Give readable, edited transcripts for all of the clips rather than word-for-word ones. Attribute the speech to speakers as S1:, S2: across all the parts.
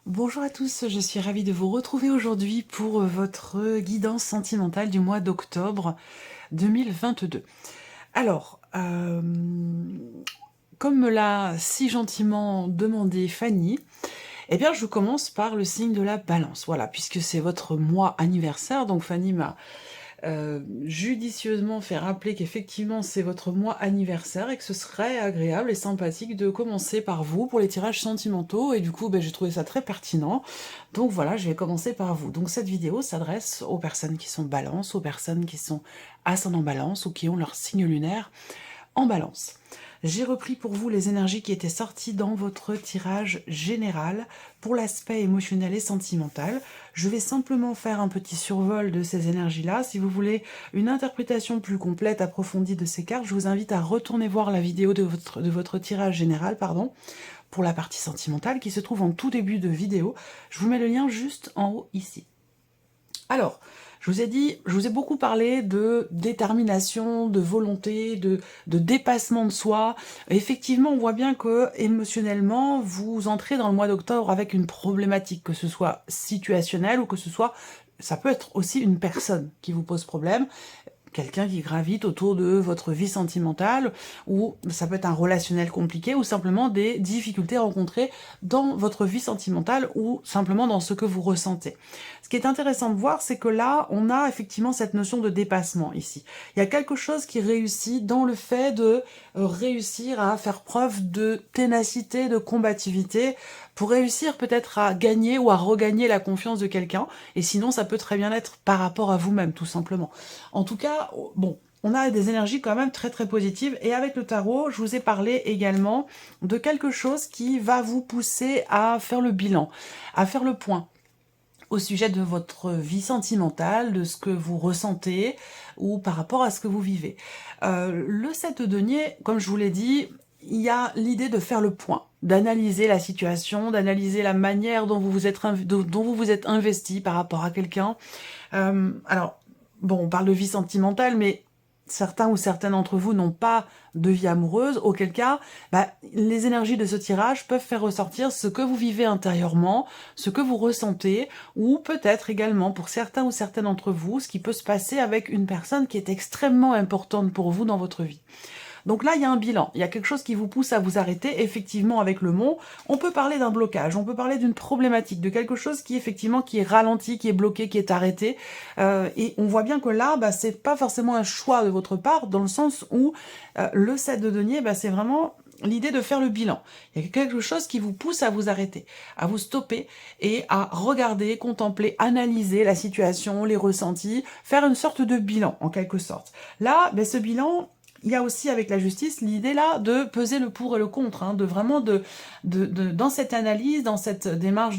S1: Bonjour à tous, je suis ravie de vous retrouver aujourd'hui pour votre guidance sentimentale du mois d'octobre 2022. Alors, comme me l'a si gentiment demandé Fanny, eh bien je commence par le signe de la balance. Voilà, puisque c'est votre mois anniversaire, donc Fanny m'a judicieusement fait rappeler qu'effectivement c'est votre mois anniversaire et que ce serait agréable et sympathique de commencer par vous pour les tirages sentimentaux, et du coup j'ai trouvé ça très pertinent. Donc voilà, je vais commencer par vous. Donc cette vidéo s'adresse aux personnes qui sont balance, aux personnes qui sont ascendant balance ou qui ont leur signe lunaire en balance. J'ai repris pour vous les énergies qui étaient sorties dans votre tirage général pour l'aspect émotionnel et sentimental. Je vais simplement faire un petit survol de ces énergies-là. Si vous voulez une interprétation plus complète, approfondie de ces cartes, je vous invite à retourner voir la vidéo de votre tirage général, pour la partie sentimentale qui se trouve en tout début de vidéo. Je vous mets le lien juste en haut ici. Alors, je vous ai beaucoup parlé de détermination, de volonté, de dépassement de soi. Effectivement, on voit bien que émotionnellement, vous entrez dans le mois d'octobre avec une problématique, que ce soit situationnelle ou que ce soit, ça peut être aussi une personne qui vous pose problème, quelqu'un qui gravite autour de votre vie sentimentale, ou ça peut être un relationnel compliqué, ou simplement des difficultés rencontrées dans votre vie sentimentale, ou simplement dans ce que vous ressentez. Ce qui est intéressant de voir, c'est que là, on a effectivement cette notion de dépassement ici. Il y a quelque chose qui réussit dans le fait de réussir à faire preuve de ténacité, de combativité, pour réussir peut-être à gagner ou à regagner la confiance de quelqu'un, et sinon ça peut très bien être par rapport à vous-même, tout simplement. En tout cas, bon, on a des énergies quand même très très positives, et avec le tarot, je vous ai parlé également de quelque chose qui va vous pousser à faire le bilan, à faire le point au sujet de votre vie sentimentale, de ce que vous ressentez, ou par rapport à ce que vous vivez. Le 7 de denier, comme je vous l'ai dit, il y a l'idée de faire le point, d'analyser la situation, d'analyser la manière dont vous vous êtes investi par rapport à quelqu'un. Alors, bon, on parle de vie sentimentale, mais certains ou certaines d'entre vous n'ont pas de vie amoureuse, auquel cas, les énergies de ce tirage peuvent faire ressortir ce que vous vivez intérieurement, ce que vous ressentez, ou peut-être également, pour certains ou certaines d'entre vous, ce qui peut se passer avec une personne qui est extrêmement importante pour vous dans votre vie. Donc là, il y a un bilan, il y a quelque chose qui vous pousse à vous arrêter. Effectivement, avec le mont, on peut parler d'un blocage, on peut parler d'une problématique, de quelque chose qui effectivement qui est ralenti, qui est bloqué, qui est arrêté. Et on voit bien que là, c'est pas forcément un choix de votre part, dans le sens où le 7 de denier, c'est vraiment l'idée de faire le bilan. Il y a quelque chose qui vous pousse à vous arrêter, à vous stopper et à regarder, contempler, analyser la situation, les ressentis, faire une sorte de bilan, en quelque sorte. Là, ce bilan, il y a aussi avec la justice l'idée là de peser le pour et le contre, de vraiment dans cette analyse, dans cette démarche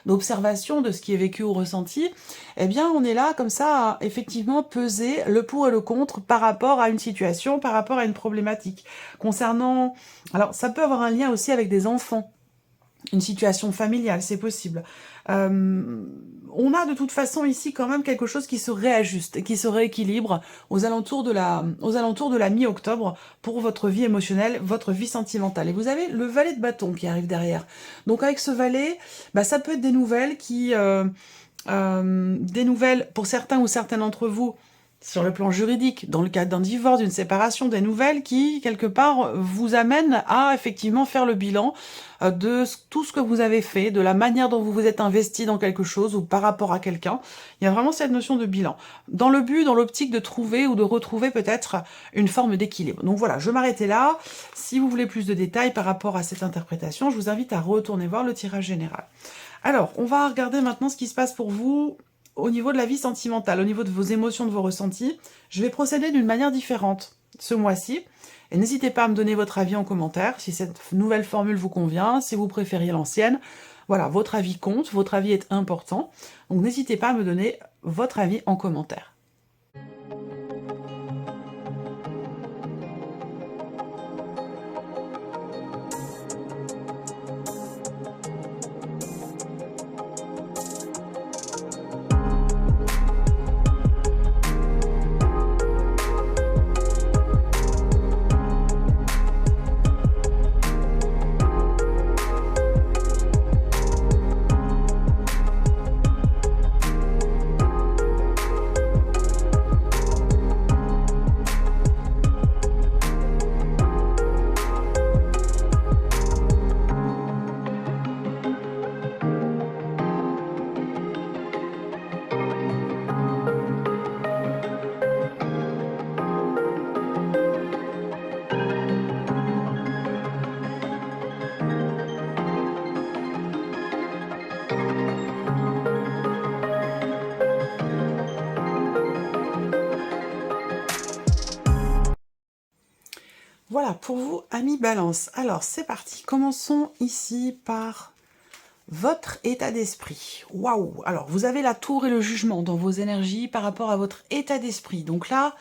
S1: d'observation de ce qui est vécu ou ressenti, eh bien on est là comme ça à effectivement peser le pour et le contre par rapport à une situation, par rapport à une problématique. Concernant, alors ça peut avoir un lien aussi avec des enfants, une situation familiale, c'est possible. On a de toute façon ici quand même quelque chose qui se réajuste et qui se rééquilibre aux alentours de la mi-octobre pour votre vie émotionnelle, votre vie sentimentale. Et vous avez le valet de bâton qui arrive derrière. Donc avec ce valet, ça peut être des nouvelles des nouvelles pour certains ou certaines d'entre vous, sur le plan juridique, dans le cadre d'un divorce, d'une séparation, des nouvelles qui, quelque part, vous amènent à effectivement faire le bilan de tout ce que vous avez fait, de la manière dont vous vous êtes investi dans quelque chose ou par rapport à quelqu'un. Il y a vraiment cette notion de bilan, dans le but, dans l'optique de trouver ou de retrouver peut-être une forme d'équilibre. Donc voilà, je m'arrêtais là. Si vous voulez plus de détails par rapport à cette interprétation, je vous invite à retourner voir le tirage général. Alors, on va regarder maintenant ce qui se passe pour vous au niveau de la vie sentimentale, au niveau de vos émotions, de vos ressentis. Je vais procéder d'une manière différente ce mois-ci. Et n'hésitez pas à me donner votre avis en commentaire, si cette nouvelle formule vous convient, si vous préfériez l'ancienne. Voilà, votre avis compte, votre avis est important. Donc n'hésitez pas à me donner votre avis en commentaire. voilà, pour vous, amis Balance. Alors, c'est parti. Commençons ici par votre état d'esprit. Waouh! Alors, vous avez la tour et le jugement dans vos énergies par rapport à votre état d'esprit. Donc là,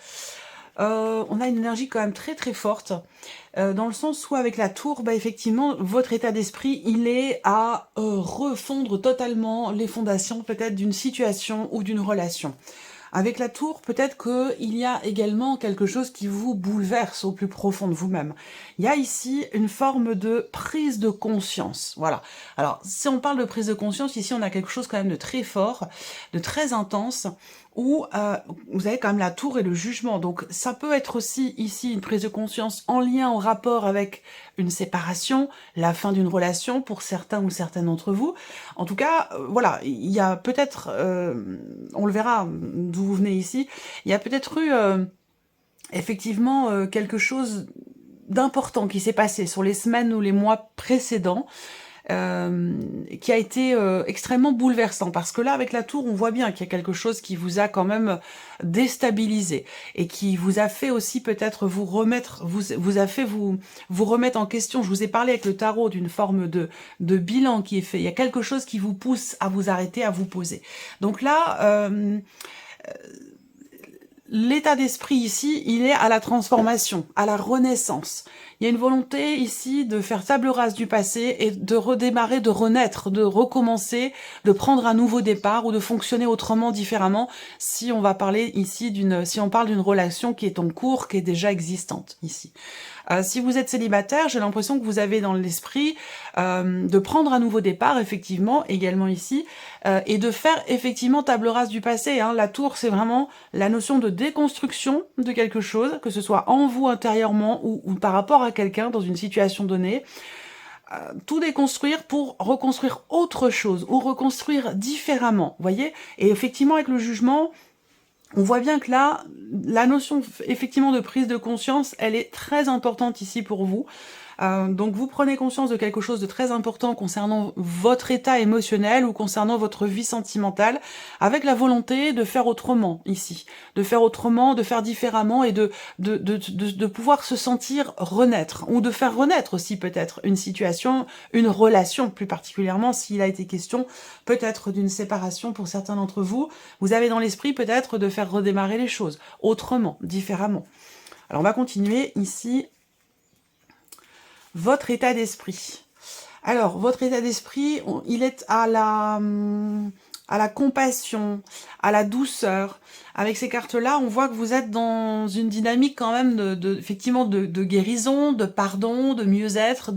S1: on a une énergie quand même très très forte, dans le sens où avec la tour, bah, effectivement, votre état d'esprit, il est à refondre totalement les fondations peut-être d'une situation ou d'une relation. Avec la tour, peut-être qu'il y a également quelque chose qui vous bouleverse au plus profond de vous-même. Il y a ici une forme de prise de conscience. Voilà. Alors, si on parle de prise de conscience, ici, on a quelque chose quand même de très fort, de très intense, où vous avez quand même la tour et le jugement. Donc, ça peut être aussi ici une prise de conscience en lien, en rapport avec une séparation, la fin d'une relation pour certains ou certaines d'entre vous. En tout cas, voilà, il y a peut-être, on le verra d'où vous venez ici, il y a peut-être eu effectivement quelque chose d'important qui s'est passé sur les semaines ou les mois précédents, qui a été extrêmement bouleversant, parce que là avec la tour on voit bien qu'il y a quelque chose qui vous a quand même déstabilisé et qui vous a fait aussi peut-être vous remettre, vous a fait vous remettre en question. Je vous ai parlé avec le tarot d'une forme de bilan qui est fait. Il y a quelque chose qui vous pousse à vous arrêter, à vous poser. Donc là l'état d'esprit ici, il est à la transformation, à la renaissance. Il y a une volonté ici de faire table rase du passé et de redémarrer, de renaître, de recommencer, de prendre un nouveau départ ou de fonctionner autrement, différemment, si on va parler ici si on parle d'une relation qui est en cours, qui est déjà existante ici. Si vous êtes célibataire, j'ai l'impression que vous avez dans l'esprit de prendre un nouveau départ, effectivement, également ici, et de faire effectivement table rase du passé. Hein. La tour, c'est vraiment la notion de déconstruction de quelque chose, que ce soit en vous intérieurement ou par rapport à quelqu'un dans une situation donnée. Tout déconstruire pour reconstruire autre chose ou reconstruire différemment, vous voyez. Et effectivement, avec le jugement, on voit bien que là, la notion effectivement de prise de conscience, elle est très importante ici pour vous. Donc vous prenez conscience de quelque chose de très important concernant votre état émotionnel ou concernant votre vie sentimentale, avec la volonté de faire autrement ici, de faire autrement, de faire différemment et de pouvoir se sentir renaître, ou de faire renaître aussi peut-être une situation, une relation plus particulièrement, s'il a été question peut-être d'une séparation pour certains d'entre vous. Vous avez dans l'esprit peut-être de faire redémarrer les choses autrement, différemment. Alors on va continuer ici. Votre état d'esprit. Alors, votre état d'esprit, il est à la compassion, à la douceur. Avec ces cartes-là, on voit que vous êtes dans une dynamique quand même effectivement de guérison, de pardon, de mieux-être.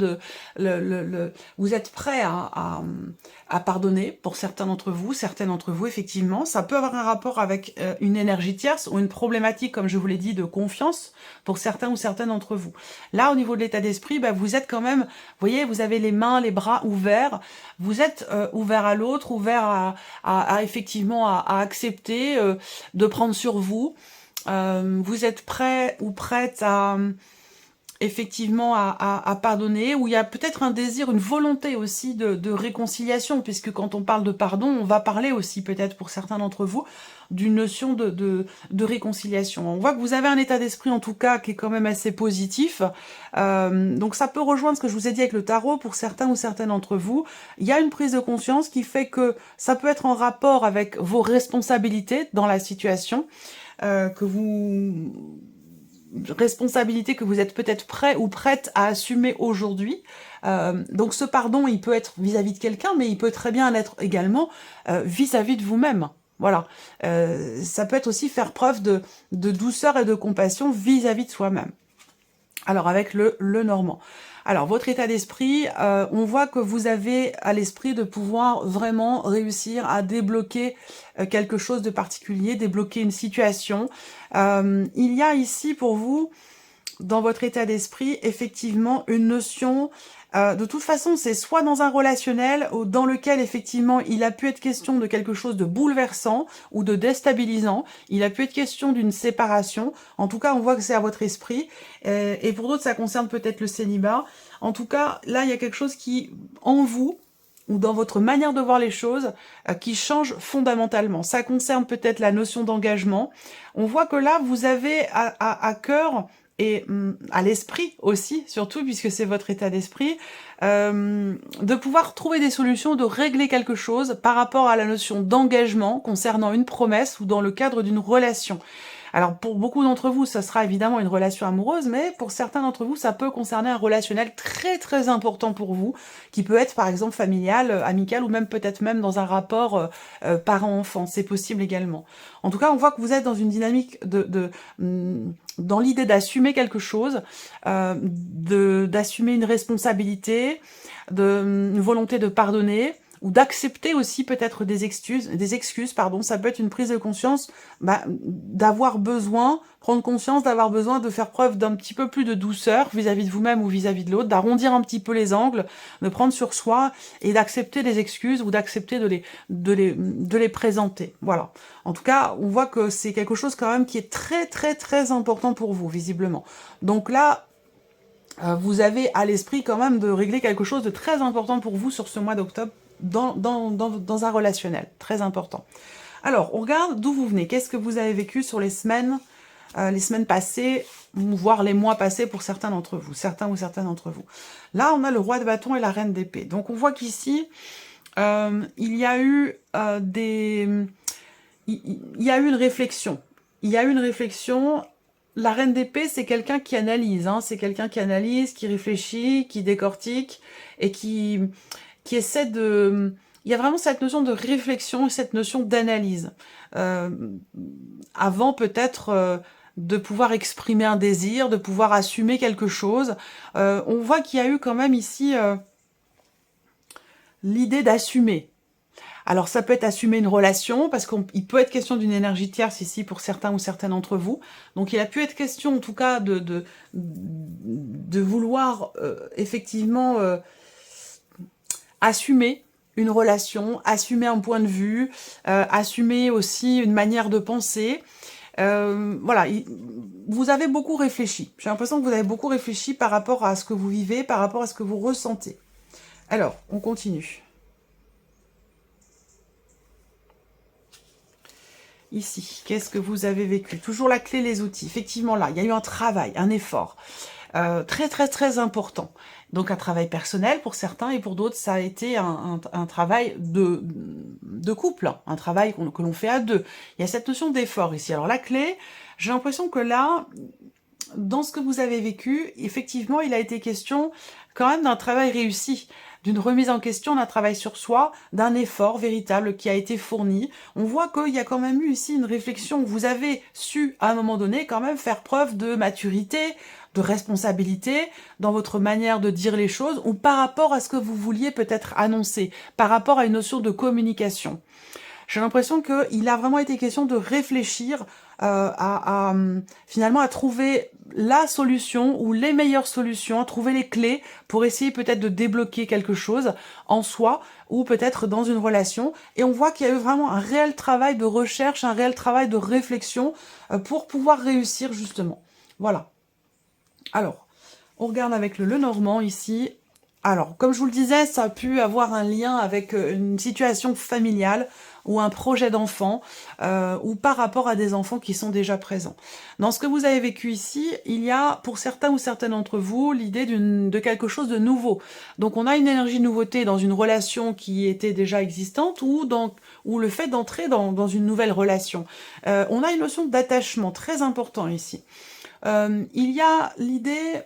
S1: Vous êtes prêt à pardonner pour certains d'entre vous, certaines d'entre vous, effectivement. Ça peut avoir un rapport avec une énergie tierce ou une problématique, comme je vous l'ai dit, de confiance pour certains ou certaines d'entre vous. Là, au niveau de l'état d'esprit, bah, vous êtes quand même, vous voyez, vous avez les mains, les bras ouverts. Vous êtes ouvert à l'autre, ouvert effectivement à accepter de prendre sur vous. Vous êtes prêt ou prête à effectivement à pardonner, où il y a peut-être un désir, une volonté aussi de réconciliation, puisque quand on parle de pardon, on va parler aussi peut-être pour certains d'entre vous d'une notion de réconciliation. On voit que vous avez un état d'esprit en tout cas qui est quand même assez positif, donc ça peut rejoindre ce que je vous ai dit avec le tarot pour certains ou certaines d'entre vous. Il y a une prise de conscience qui fait que ça peut être en rapport avec vos responsabilités dans la situation, responsabilité que vous êtes peut-être prêt ou prête à assumer aujourd'hui. Donc ce pardon, il peut être vis-à-vis de quelqu'un, mais il peut très bien l'être également vis-à-vis de vous-même. Voilà. Ça peut être aussi faire preuve de douceur et de compassion vis-à-vis de soi-même. Alors avec le Normand. Alors votre état d'esprit, on voit que vous avez à l'esprit de pouvoir vraiment réussir à débloquer quelque chose de particulier, débloquer une situation. Il y a ici pour vous, dans votre état d'esprit, effectivement une notion, de toute façon c'est soit dans un relationnel dans lequel effectivement il a pu être question de quelque chose de bouleversant ou de déstabilisant, il a pu être question d'une séparation, en tout cas on voit que c'est à votre esprit, et pour d'autres ça concerne peut-être le célibat. En tout cas là il y a quelque chose qui en vous ou dans votre manière de voir les choses qui change fondamentalement. Ça concerne peut-être la notion d'engagement. On voit que là vous avez à cœur et à l'esprit aussi, surtout puisque c'est votre état d'esprit, de pouvoir trouver des solutions, de régler quelque chose par rapport à la notion d'engagement concernant une promesse ou dans le cadre d'une relation. Alors pour beaucoup d'entre vous, ça sera évidemment une relation amoureuse, mais pour certains d'entre vous, ça peut concerner un relationnel très très important pour vous, qui peut être par exemple familial, amical, ou même peut-être même dans un rapport parent-enfant, c'est possible également. En tout cas, on voit que vous êtes dans une dynamique dans l'idée d'assumer quelque chose, d'assumer une responsabilité, une volonté de pardonner, ou d'accepter aussi peut-être des excuses, pardon, ça peut être une prise de conscience, d'avoir besoin, prendre conscience d'avoir besoin de faire preuve d'un petit peu plus de douceur vis-à-vis de vous-même ou vis-à-vis de l'autre, d'arrondir un petit peu les angles, de prendre sur soi et d'accepter des excuses ou d'accepter de les présenter. Voilà. En tout cas, on voit que c'est quelque chose quand même qui est très très très important pour vous, visiblement. Donc là, vous avez à l'esprit quand même de régler quelque chose de très important pour vous sur ce mois d'octobre, dans un relationnel, très important. Alors, on regarde d'où vous venez, qu'est-ce que vous avez vécu sur les semaines passées, voire les mois passés pour certains d'entre vous, certains ou certaines d'entre vous. Là, on a le roi de bâton et la reine d'épée. Donc, on voit qu'ici, il y a eu il y a eu une réflexion. Il y a eu une réflexion. La reine d'épée, c'est quelqu'un qui analyse, hein, c'est quelqu'un qui analyse, qui réfléchit, qui décortique et qui essaie de... Il y a vraiment cette notion de réflexion et cette notion d'analyse. Avant peut-être de pouvoir exprimer un désir, de pouvoir assumer quelque chose. On voit qu'il y a eu quand même ici l'idée d'assumer. Alors ça peut être assumer une relation, parce qu'il peut être question d'une énergie tierce ici pour certains ou certaines d'entre vous. Donc il a pu être question en tout cas de vouloir effectivement assumer une relation, assumer un point de vue, assumer aussi une manière de penser. Voilà, vous avez beaucoup réfléchi. J'ai l'impression que vous avez beaucoup réfléchi par rapport à ce que vous vivez, par rapport à ce que vous ressentez. Alors, on continue. Ici, qu'est-ce que vous avez vécu? Toujours la clé, les outils. Effectivement, là, il y a eu un travail, un effort très, très, très important. Donc, un travail personnel pour certains et pour d'autres, ça a été un travail de couple, hein, un travail que l'on fait à deux. Il y a cette notion d'effort ici. Alors, la clé, j'ai l'impression que là, dans ce que vous avez vécu, effectivement, il a été question quand même d'un travail réussi, d'une remise en question, d'un travail sur soi, d'un effort véritable qui a été fourni. On voit qu'il y a quand même eu ici une réflexion. Vous avez su, à un moment donné, quand même faire preuve de maturité, de responsabilité dans votre manière de dire les choses ou par rapport à ce que vous vouliez peut-être annoncer, par rapport à une notion de J'ai l'impression qu'il a vraiment été question de réfléchir finalement à trouver la solution ou les meilleures solutions, à trouver les clés pour essayer peut-être de débloquer quelque chose en soi ou peut-être dans une relation. Et on voit qu'il y a eu vraiment un réel travail de recherche, un réel travail de réflexion pour pouvoir réussir justement. Voilà. Alors, on regarde avec le Lenormand ici. Alors, comme je vous le disais, ça a pu avoir un lien avec une situation familiale ou un projet d'enfant ou par rapport à des enfants qui sont déjà présents. Dans ce que vous avez vécu ici, il y a pour certains ou certaines d'entre vous l'idée de quelque chose de nouveau. Donc on a une énergie de nouveauté dans une relation qui était déjà existante ou le fait d'entrer dans une nouvelle relation. On a une notion d'attachement très important ici. Il y a l'idée,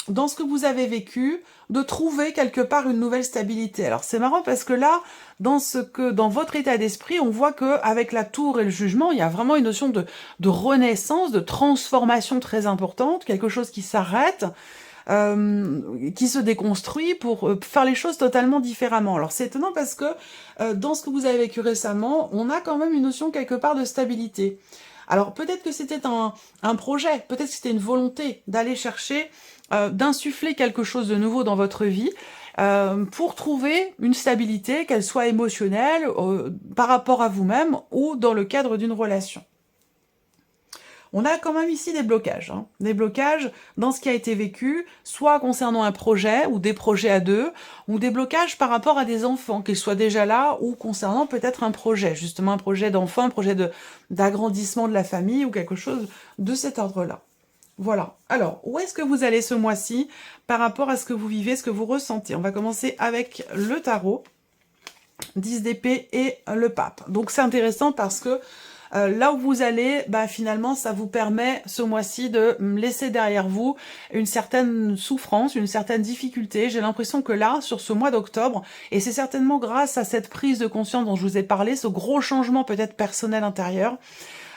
S1: dans ce que vous avez vécu, de trouver quelque part une nouvelle stabilité. Alors c'est marrant parce que là, dans votre état d'esprit, on voit qu'avec la tour et le jugement, il y a vraiment une notion de renaissance, de transformation très importante, quelque chose qui s'arrête, qui se déconstruit pour faire les choses totalement différemment. Alors c'est étonnant parce que dans ce que vous avez vécu récemment, on a quand même une notion quelque part de stabilité. Alors peut-être que c'était un projet, peut-être que c'était une volonté d'aller chercher, d'insuffler quelque chose de nouveau dans votre vie pour trouver une stabilité, qu'elle soit émotionnelle, par rapport à vous-même ou dans le cadre d'une relation. On a quand même ici des blocages dans ce qui a été vécu, soit concernant un projet ou des projets à deux, ou des blocages par rapport à des enfants, qu'ils soient déjà là, ou concernant peut-être un projet, justement un projet d'enfant, un projet d'agrandissement de la famille, ou quelque chose de cet ordre-là. Voilà. Alors, où est-ce que vous allez ce mois-ci par rapport à ce que vous vivez, ce que vous ressentez? On va commencer avec le tarot, 10 d'épée et le pape. Donc, c'est intéressant parce que là où vous allez, bah, finalement, ça vous permet ce mois-ci de laisser derrière vous une certaine souffrance, une certaine difficulté. J'ai l'impression que là, sur ce mois d'octobre, et c'est certainement grâce à cette prise de conscience dont je vous ai parlé, ce gros changement peut-être personnel intérieur,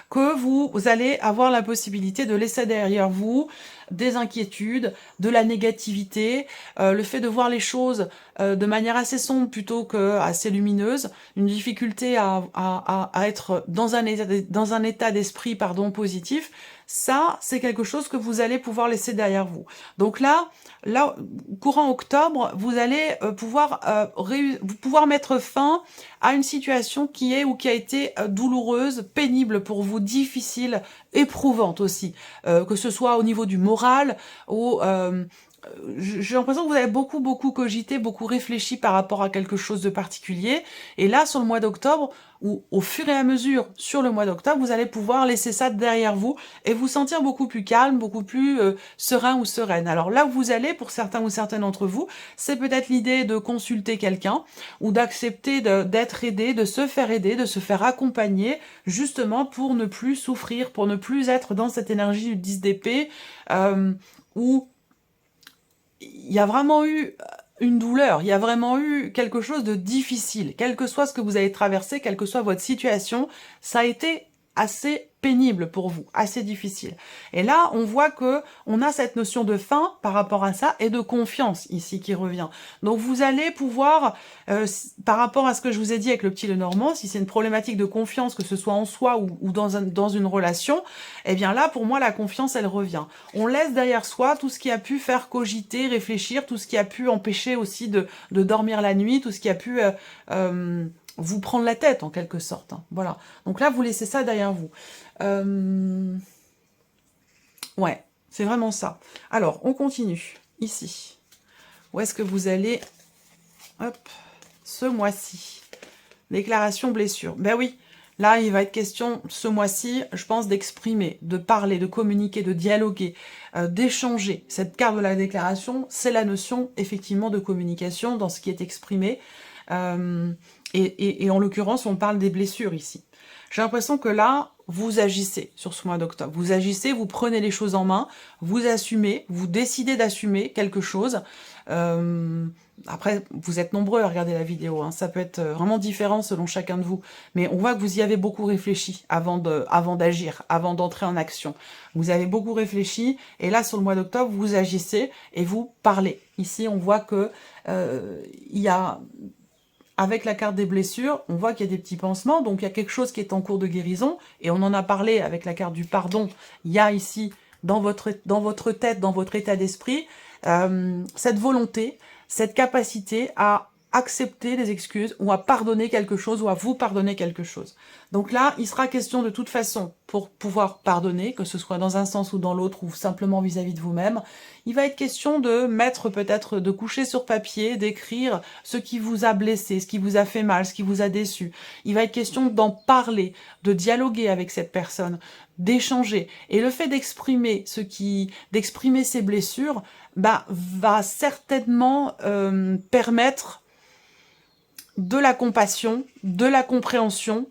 S1: que vous allez avoir la possibilité de laisser derrière vous des inquiétudes, de la négativité, le fait de voir les choses de manière assez sombre plutôt que assez lumineuse, une difficulté à être dans un état d'esprit positif. Ça, c'est quelque chose que vous allez pouvoir laisser derrière vous. Donc là, courant octobre, vous allez pouvoir mettre fin à une situation qui est ou qui a été douloureuse, pénible pour vous, difficile, éprouvante aussi, que ce soit au niveau du moral ou j'ai l'impression que vous avez beaucoup cogité, beaucoup réfléchi par rapport à quelque chose de particulier. Et là, sur le mois d'octobre, ou au fur et à mesure sur le mois d'octobre, vous allez pouvoir laisser ça derrière vous et vous sentir beaucoup plus calme, beaucoup plus serein ou sereine. Alors là où vous allez, pour certains ou certaines d'entre vous, c'est peut-être l'idée de consulter quelqu'un ou d'accepter d'être aidé, de se faire accompagner, justement pour ne plus souffrir, pour ne plus être dans cette énergie du 10 d'épée où il y a vraiment eu une douleur, il y a vraiment eu quelque chose de difficile. Quel que soit ce que vous avez traversé, quelle que soit votre situation, ça a été assez pénible pour vous, assez difficile. Et là, on voit que on a cette notion de fin par rapport à ça et de confiance ici qui revient. Donc vous allez pouvoir, par rapport à ce que je vous ai dit avec le petit Lenormand, si c'est une problématique de confiance, que ce soit en soi ou dans une relation, eh bien là, pour moi, la confiance, elle revient. On laisse derrière soi tout ce qui a pu faire cogiter, réfléchir, tout ce qui a pu empêcher aussi de dormir la nuit, tout ce qui a pu vous prendre la tête en quelque sorte. Hein. Voilà. Donc là, vous laissez ça derrière vous. Ouais, c'est vraiment ça. Alors, on continue. Ici. Où est-ce que vous allez? Hop. Ce mois-ci. Déclaration blessure. Ben oui. Là, il va être question, ce mois-ci, je pense, d'exprimer, de parler, de communiquer, de dialoguer, d'échanger. Cette carte de la déclaration, c'est la notion, effectivement, de communication dans ce qui est exprimé. Et en l'occurrence, on parle des blessures ici. J'ai l'impression que là, vous agissez sur ce mois d'octobre. Vous agissez, vous prenez les choses en main, vous assumez, vous décidez d'assumer quelque chose. Après, vous êtes nombreux à regarder la vidéo, hein. Ça peut être vraiment différent selon chacun de vous. Mais on voit que vous y avez beaucoup réfléchi avant d'agir, avant d'entrer en action. Vous avez beaucoup réfléchi, et là, sur le mois d'octobre, vous agissez et vous parlez. Ici, on voit que il y a... Avec la carte des blessures, on voit qu'il y a des petits pansements, donc il y a quelque chose qui est en cours de guérison, et on en a parlé avec la carte du pardon. Il y a ici, dans votre tête, dans votre état d'esprit, cette volonté, cette capacité à accepter des excuses, ou à pardonner quelque chose, ou à vous pardonner quelque chose. Donc là, il sera question de toute façon, pour pouvoir pardonner, que ce soit dans un sens ou dans l'autre, ou simplement vis-à-vis de vous-même, il va être question de mettre peut-être, de coucher sur papier, d'écrire ce qui vous a blessé, ce qui vous a fait mal, ce qui vous a déçu. Il va être question d'en parler, de dialoguer avec cette personne, d'échanger. Et le fait d'exprimer d'exprimer ses blessures, bah, va certainement permettre de la compassion, de la compréhension,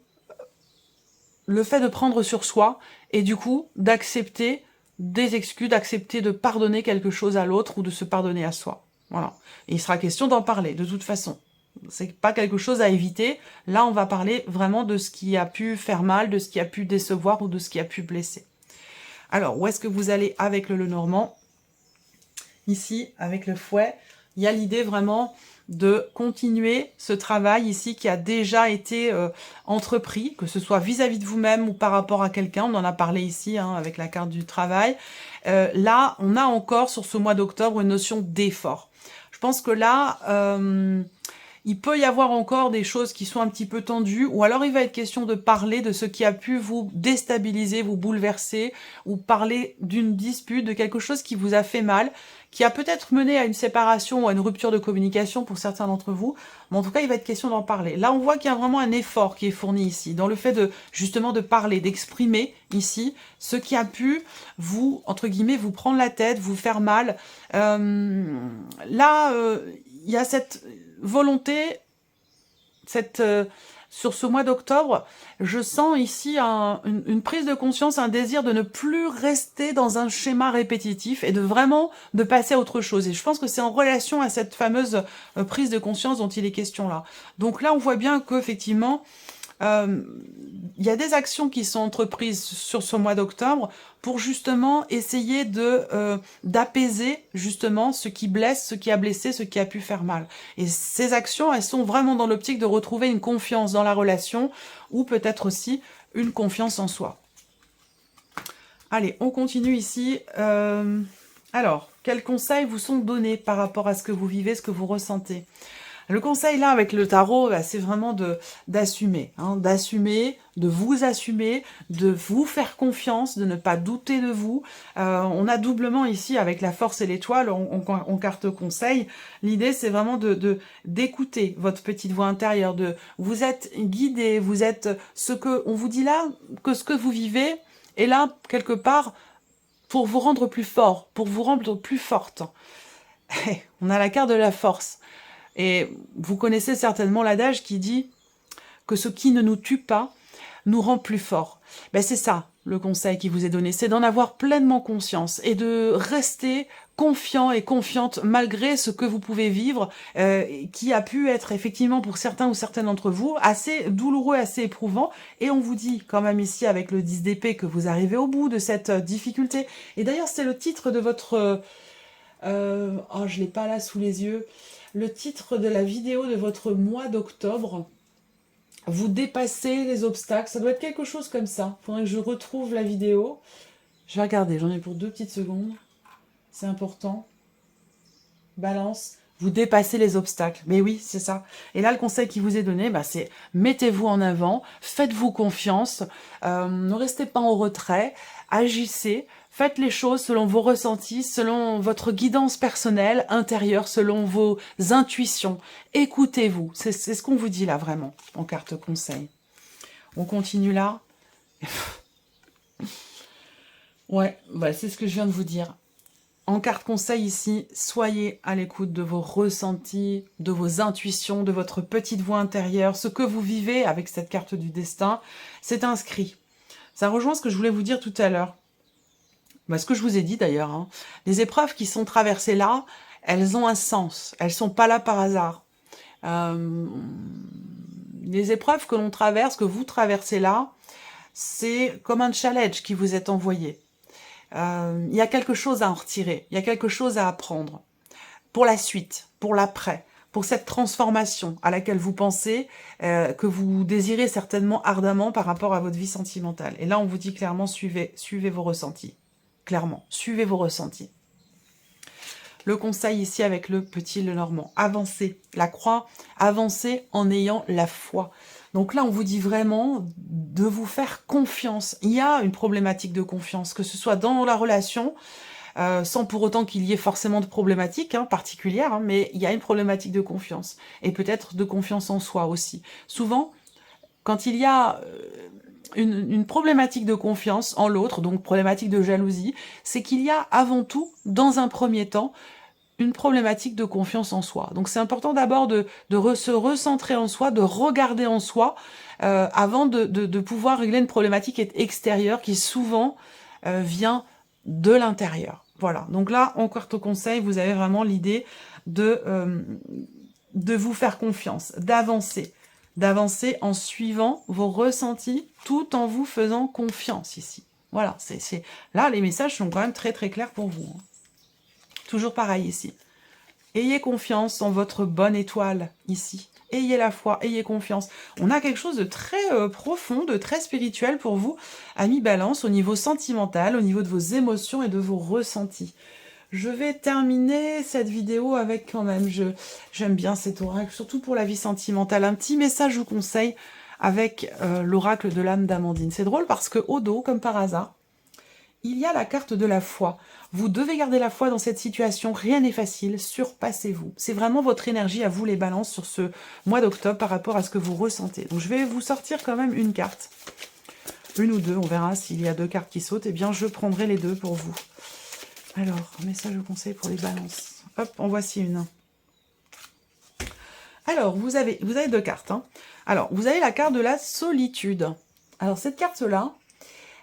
S1: le fait de prendre sur soi, et du coup, d'accepter des excuses, d'accepter de pardonner quelque chose à l'autre, ou de se pardonner à soi. Voilà. Et il sera question d'en parler, de toute façon. C'est pas quelque chose à éviter. Là, on va parler vraiment de ce qui a pu faire mal, de ce qui a pu décevoir, ou de ce qui a pu blesser. Alors, où est-ce que vous allez avec le Lenormand? Ici, avec le fouet, il y a l'idée vraiment de continuer ce travail ici qui a déjà été entrepris, que ce soit vis-à-vis de vous-même ou par rapport à quelqu'un. On en a parlé ici hein, avec la carte du travail. Là, on a encore sur ce mois d'octobre une notion d'effort. Je pense que là, il peut y avoir encore des choses qui sont un petit peu tendues, ou alors il va être question de parler de ce qui a pu vous déstabiliser, vous bouleverser, ou parler d'une dispute, de quelque chose qui vous a fait mal, qui a peut-être mené à une séparation ou à une rupture de communication pour certains d'entre vous, mais en tout cas, il va être question d'en parler. Là, on voit qu'il y a vraiment un effort qui est fourni ici, dans le fait de, justement, de parler, d'exprimer ici ce qui a pu vous, entre guillemets, vous prendre la tête, vous faire mal. Là, il y a cette volonté, sur ce mois d'octobre, je sens ici une prise de conscience, un désir de ne plus rester dans un schéma répétitif et de vraiment de passer à autre chose. Et je pense que c'est en relation à cette fameuse prise de conscience dont il est question là. Donc là, on voit bien qu'effectivement, il y a des actions qui sont entreprises sur ce mois d'octobre pour justement essayer d'apaiser justement ce qui blesse, ce qui a blessé, ce qui a pu faire mal. Et ces actions, elles sont vraiment dans l'optique de retrouver une confiance dans la relation ou peut-être aussi une confiance en soi. Allez, on continue ici. Alors, quels conseils vous sont donnés par rapport à ce que vous vivez, ce que vous ressentez ? Le conseil là avec le tarot, bah, c'est vraiment d'assumer, d'assumer, de vous faire confiance, de ne pas douter de vous. On a doublement ici avec la force et l'étoile, on carte conseil. L'idée c'est vraiment d'écouter votre petite voix intérieure, vous êtes guidé, vous êtes ce que on vous dit là, que ce que vous vivez est là quelque part pour vous rendre plus fort, pour vous rendre plus forte. On a la carte de la force. Et vous connaissez certainement l'adage qui dit que ce qui ne nous tue pas nous rend plus forts. Ben c'est ça le conseil qui vous est donné, c'est d'en avoir pleinement conscience et de rester confiant et confiante malgré ce que vous pouvez vivre, qui a pu être effectivement pour certains ou certaines d'entre vous assez douloureux, assez éprouvant. Et on vous dit quand même ici avec le 10 d'épée que vous arrivez au bout de cette difficulté. Et d'ailleurs c'est le titre de votre... oh je l'ai pas là sous les yeux... Le titre de la vidéo de votre mois d'octobre, vous dépassez les obstacles, ça doit être quelque chose comme ça. Il faudrait que je retrouve la vidéo. Je vais regarder, j'en ai pour 2 petites secondes. C'est important. Balance, vous dépassez les obstacles. Mais oui, c'est ça. Et là, le conseil qui vous est donné, bah, c'est mettez-vous en avant, faites-vous confiance, ne restez pas en retrait, agissez, faites les choses selon vos ressentis, selon votre guidance personnelle, intérieure, selon vos intuitions. Écoutez-vous. C'est ce qu'on vous dit là, vraiment, en carte conseil. On continue là. Ouais, bah, c'est ce que je viens de vous dire. En carte conseil ici, soyez à l'écoute de vos ressentis, de vos intuitions, de votre petite voix intérieure. Ce que vous vivez avec cette carte du destin, c'est inscrit. Ça rejoint ce que je voulais vous dire tout à l'heure. Bah, ce que je vous ai dit d'ailleurs. Les épreuves qui sont traversées là, elles ont un sens. Elles ne sont pas là par hasard. Les épreuves que l'on traverse, que vous traversez là, c'est comme un challenge qui vous est envoyé. Il y a quelque chose à en retirer, il y a quelque chose à apprendre pour la suite, pour l'après, pour cette transformation à laquelle vous pensez, que vous désirez certainement ardemment par rapport à votre vie sentimentale. Et là, on vous dit clairement, suivez vos ressentis. Clairement, suivez vos ressentis. Le conseil ici avec le petit Lenormand, avancez, la croix, avancez en ayant la foi. Donc là, on vous dit vraiment de vous faire confiance. Il y a une problématique de confiance, que ce soit dans la relation, sans pour autant qu'il y ait forcément de problématique particulière, mais il y a une problématique de confiance. Et peut-être de confiance en soi aussi. Souvent, quand il y a une problématique de confiance en l'autre, donc problématique de jalousie, c'est qu'il y a avant tout, dans un premier temps, une problématique de confiance en soi. Donc c'est important d'abord de se recentrer en soi, de regarder en soi, avant de pouvoir régler une problématique extérieure qui souvent vient de l'intérieur. Voilà, donc là, en carte conseil, vous avez vraiment l'idée de vous faire confiance, d'avancer en suivant vos ressentis, tout en vous faisant confiance ici. Voilà, là, les messages sont quand même très très clairs pour vous. Toujours pareil ici. Ayez confiance en votre bonne étoile ici. Ayez la foi, ayez confiance. On a quelque chose de très profond, de très spirituel pour vous, amis Balance, au niveau sentimental, au niveau de vos émotions et de vos ressentis. Je vais terminer cette vidéo avec quand même, j'aime bien cet oracle, surtout pour la vie sentimentale. Un petit message, je vous conseille, avec l'oracle de l'âme d'Amandine. C'est drôle parce que au dos, comme par hasard, il y a la carte de la foi. Vous devez garder la foi dans cette situation, rien n'est facile, surpassez-vous. C'est vraiment votre énergie à vous les balances sur ce mois d'octobre par rapport à ce que vous ressentez. Donc je vais vous sortir quand même une carte. Une ou deux, on verra s'il y a deux cartes qui sautent. Eh bien, je prendrai les deux pour vous. Alors, message ou conseil pour les balances. Hop, en voici une. Alors, vous avez deux cartes. Hein. Alors, vous avez la carte de la solitude. Alors, cette carte-là,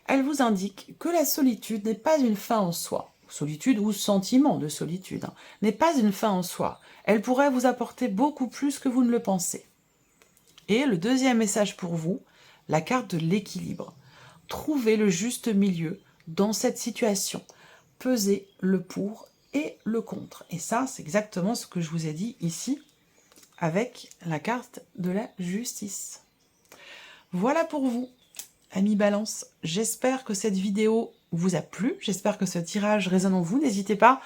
S1: elle vous indique que la solitude n'est pas une fin en soi. Solitude ou sentiment de solitude, hein, n'est pas une fin en soi. Elle pourrait vous apporter beaucoup plus que vous ne le pensez. Et le deuxième message pour vous, la carte de l'équilibre. Trouvez le juste milieu dans cette situation. Pesez le pour et le contre. Et ça, c'est exactement ce que je vous ai dit ici avec la carte de la justice. Voilà pour vous, amis Balance. J'espère que cette vidéo vous a plu. J'espère que ce tirage résonne en vous. N'hésitez pas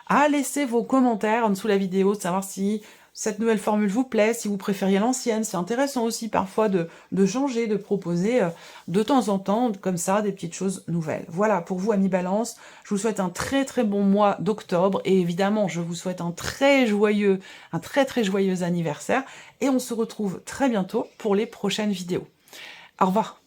S1: à laisser vos commentaires en dessous de la vidéo, de savoir si cette nouvelle formule vous plaît, si vous préfériez l'ancienne. C'est intéressant aussi parfois de changer, de proposer de temps en temps, comme ça, des petites choses nouvelles. Voilà, pour vous, amis Balance, je vous souhaite un très très bon mois d'octobre. Et évidemment, je vous souhaite un très très joyeux anniversaire. Et on se retrouve très bientôt pour les prochaines vidéos. Au revoir.